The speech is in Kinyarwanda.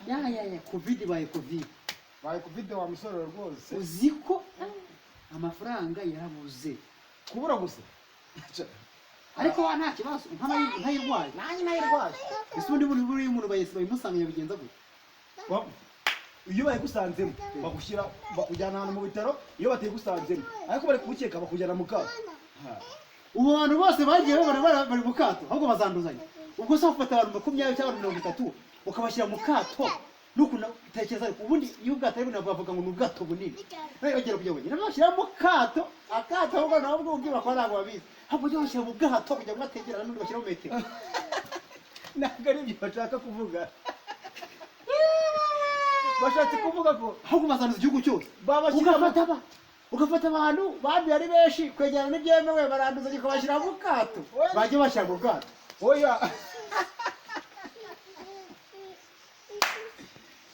ya covid baye covid wa musore rwose uziko amafaranga yarabuze kubura gusa ariko wa nta kibazo ntayirwaye nanjye nayirwaye ese ubundi buri umuntu bayimusanga yabigenza gute iyo bayigusanzemo bakujyana ahantu mu bitaro iyo batigusanzemo ariko bari kugukeka bakujyana mu kato ubu bantu bose bagiye bari mu kato ahubwo bazanduzanya ubwo se ufata abantu 20 cyangwa 30 ukabashyira mu kato nuko utekereza ubundi iyo ubwato ari bavuga ngo n'ubwato bunini bagera kujya bonyine bashyira mu kato akato ahubwo nabwo ubwira ko ntabwo babizi ahubwo byo bashyira mu bwato kugira ngo bategerana n'undi bashyira mu metero ntabwo ari byo bashaka kuvuga bashatse kuvuga ko ahubwo bazanduza igihugu cyose ugafata abantu bandi ari benshi kwegerana n'ibyemewe baranduza ukabashyira mu kato bajye bashyira mu bwato oya